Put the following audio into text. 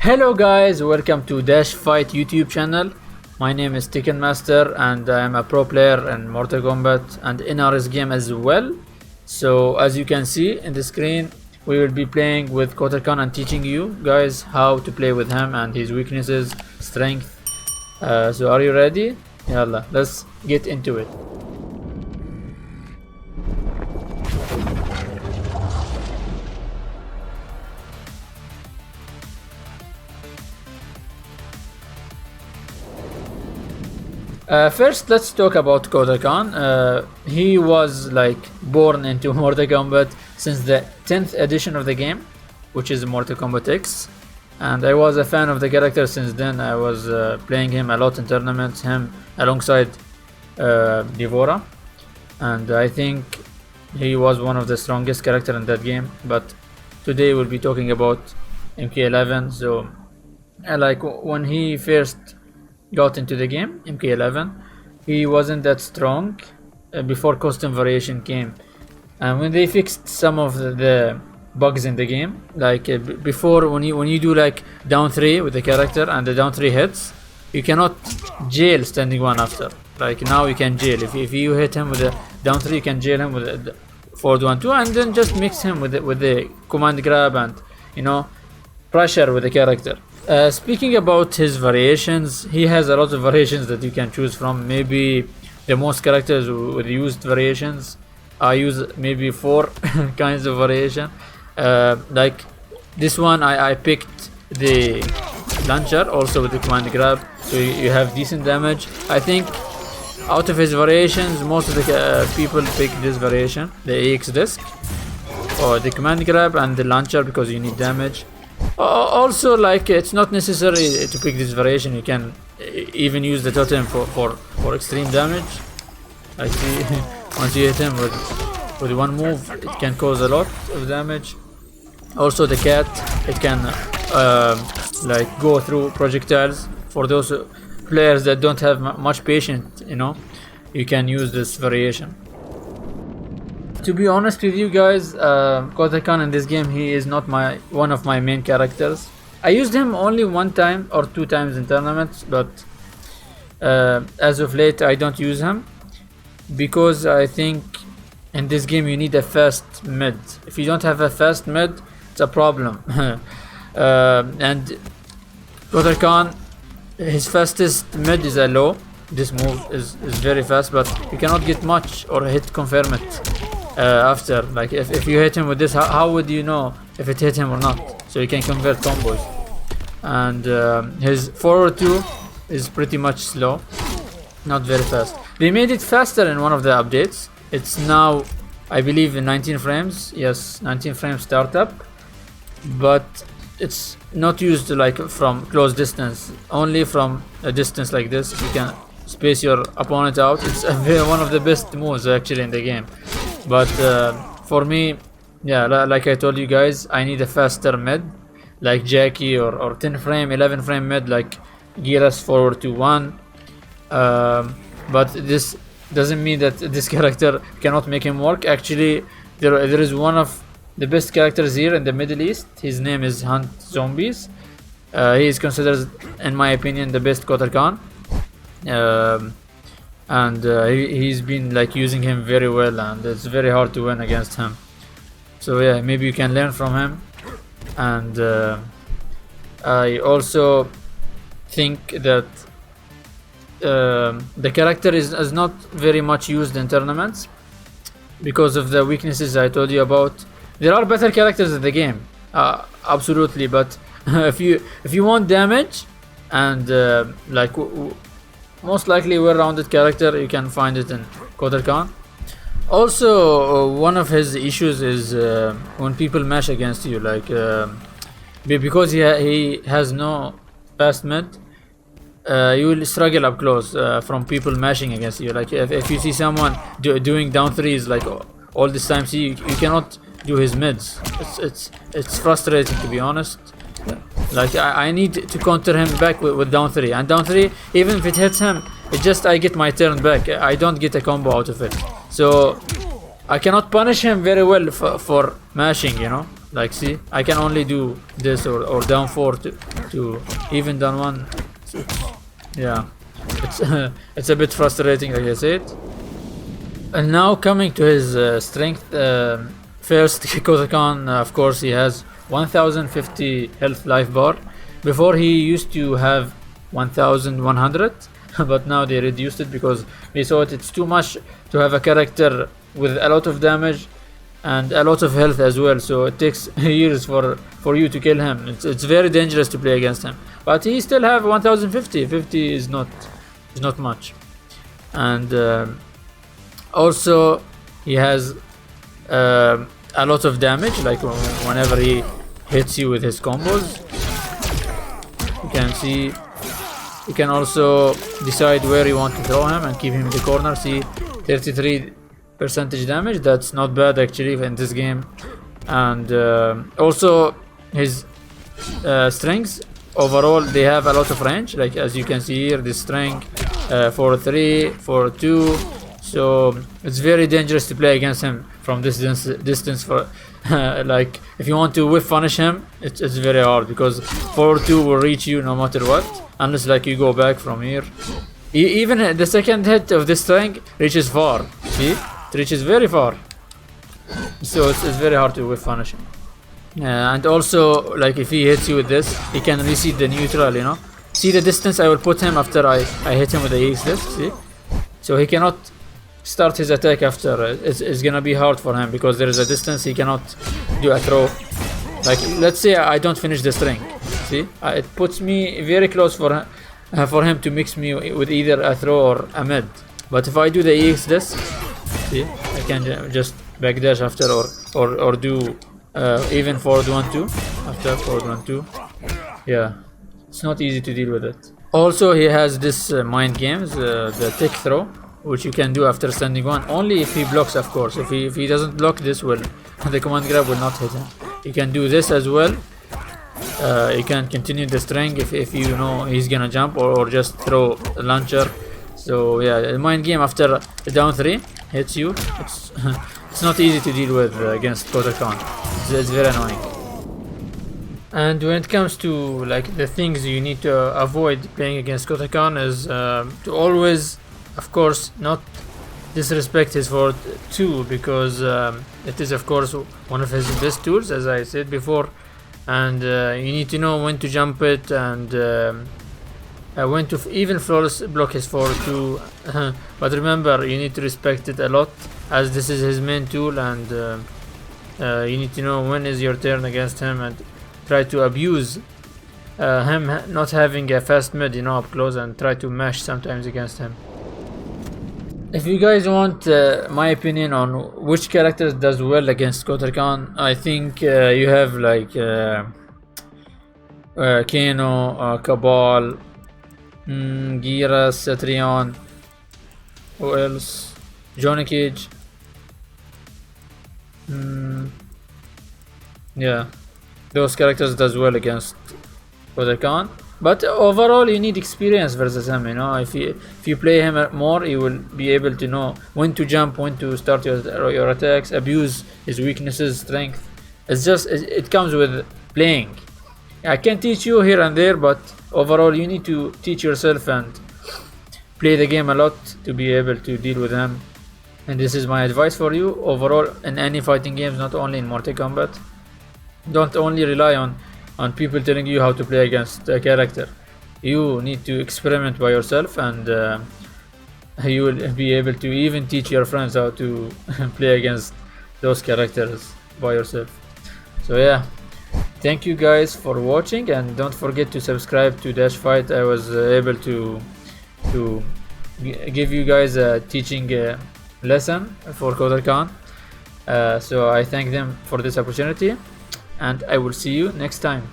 Hello guys, welcome to DashFight YouTube channel. My name is Tekken Master and I am a pro player in Mortal Kombat and in RS game as well. So as you can see in the screen, we will be playing with Kotal Kahn and teaching you guys how to play with him and his weaknesses, strength. So are you ready? Yalla, let's get into it. First, let's talk about Kotal Kahn. He was like born into Mortal Kombat since the 10th edition of the game, which is Mortal Kombat X. And I was a fan of the character since then. I was playing him a lot in tournaments, him alongside Devora. And I think he was one of the strongest characters in that game. But today we'll be talking about MK11. So, like when he first got into the game, MK11, he wasn't that strong before custom variation came, and when they fixed some of the bugs in the game, like before when you do like down 3 with the character and the down 3 hits, you cannot jail standing 1 after. Like now you can jail if you hit him with the down 3, you can jail him with the forward 1-2 and then just mix him with the command grab and pressure with the character. Speaking about his variations, he has a lot of variations that you can choose from. Maybe the most characters with used variations, I use maybe 4 kinds of variation. Like this one, I picked the launcher also with the command grab, so you have decent damage. I think out of his variations, most of the people pick this variation, the AX disc, or the command grab and the launcher because you need damage. Also, like it's not necessary to pick this variation. You can even use the totem for extreme damage. I see once you hit him with one move, it can cause a lot of damage. Also, the cat, it can like go through projectiles. For those players that don't have much patience, you can use this variation. To be honest with you guys, Kotal Kahn in this game, he is not one of my main characters. I used him only 1 time or 2 times in tournaments, but as of late I don't use him because I think in this game you need a fast mid. If you don't have a fast mid, it's a problem. And Kotal Kahn, his fastest mid is a low. This move is very fast, but you cannot get much or hit confirm it. After, like if you hit him with this, how would you know if it hit him or not? So you can convert combos. And his forward 2 is pretty much slow, not very fast. They made it faster in one of the updates. It's now, I believe, in 19 frames. Yes, 19 frames startup, but it's not used like from close distance, only from a distance like this. You can space your opponent out. It's one of the best moves actually in the game. But for me, yeah, like I told you guys, I need a faster mid, like Jackie or 10 frame, 11 frame mid, like Geras forward to 1. But this doesn't mean that this character cannot make him work. Actually, there is one of the best characters here in the Middle East. His name is Hunt Zombies. He is considered, in my opinion, the best Kotal Kahn. And he's been like using him very well, and it's very hard to win against him. So yeah, maybe you can learn from him. And I also think that the character is not very much used in tournaments because of the weaknesses I told you about. There are better characters in the game, absolutely, but if you want damage and like most likely well-rounded character, you can find it in Kotal Kahn. Also, one of his issues is when people mash against you, like because he has no fast mid, you will struggle up close from people mashing against you. Like if you see someone doing down 3s like all this time, see you cannot do his mids. It's frustrating, to be honest. Like I need to counter him back with down 3, and down 3, even if it hits him, it just I get my turn back. I don't get a combo out of it, so I cannot punish him very well for mashing, Like, see, I can only do this or down 4 to even down 1. Yeah, it's it's a bit frustrating, like I said. And now coming to his strength, first Kotal Kahn, of course, he has 1050 health life bar. Before he used to have 1100, but now they reduced it because they thought it's too much to have a character with a lot of damage and a lot of health as well, so it takes years for you to kill him. It's very dangerous to play against him, but he still have 1050. 50 is not much. And also he has a lot of damage, like whenever he hits you with his combos. You can see you can also decide where you want to throw him and keep him in the corner. See, 33% damage, that's not bad actually in this game. And also his strings overall, they have a lot of range, like as you can see here, this string 4-3, 4-2, so it's very dangerous to play against him from this distance for like if you want to whiff punish him, it's very hard because 4-2 will reach you no matter what, unless like you go back from here. Even the second hit of this string reaches far. See, it reaches very far, so it's very hard to whiff punish him. And also, like if he hits you with this, he can reset the neutral, you know. See the distance I will put him after I hit him with the EX disc, see? So he cannot start his attack after. It's gonna be hard for him because there is a distance he cannot do a throw. Like let's say I don't finish the string, see? It puts me very close for him to mix me with either a throw or a mid. But if I do the EX disc, see, I can just backdash after or do even forward 1-2 after forward 1-2. Yeah, it's not easy to deal with it. Also, he has this mind games, the tick throw, which you can do after standing 1, only if he blocks, of course. If he doesn't block, this will the command grab will not hit him. You can do this as well. You can continue the string if you know he's gonna jump, or just throw a launcher. So yeah, the mind game after the down 3 hits you. It's not easy to deal with against Kotal Kahn. It's very annoying. And when it comes to like the things you need to avoid playing against Kotal Kahn is to always, of course, not disrespect his forward 2, because it is of course one of his best tools, as I said before, and you need to know when to jump it and when to even flawless block his forward 2. But remember, you need to respect it a lot, as this is his main tool, and you need to know when is your turn against him and try to abuse him not having a fast mid, you know, up close, and try to mash sometimes against him. If you guys want my opinion on which characters does well against Kotal Kahn, I think you have like Kano, Cabal, Gira, Cetrion, who else? Johnny Cage. Yeah, those characters does well against Kotal Kahn. But overall, you need experience versus him. You know, if you play him more, you will be able to know when to jump, when to start your attacks, abuse his weaknesses, strength. It's just it comes with playing. I can teach you here and there, but overall, you need to teach yourself and play the game a lot to be able to deal with him. And this is my advice for you overall in any fighting games, not only in Mortal Kombat. Don't only rely on people telling you how to play against a character. You need to experiment by yourself, and you will be able to even teach your friends how to play against those characters by yourself. So yeah, thank you guys for watching, and don't forget to subscribe to DashFight. I was able to give you guys a teaching lesson for Kotal Kahn, so I thank them for this opportunity, and I will see you next time.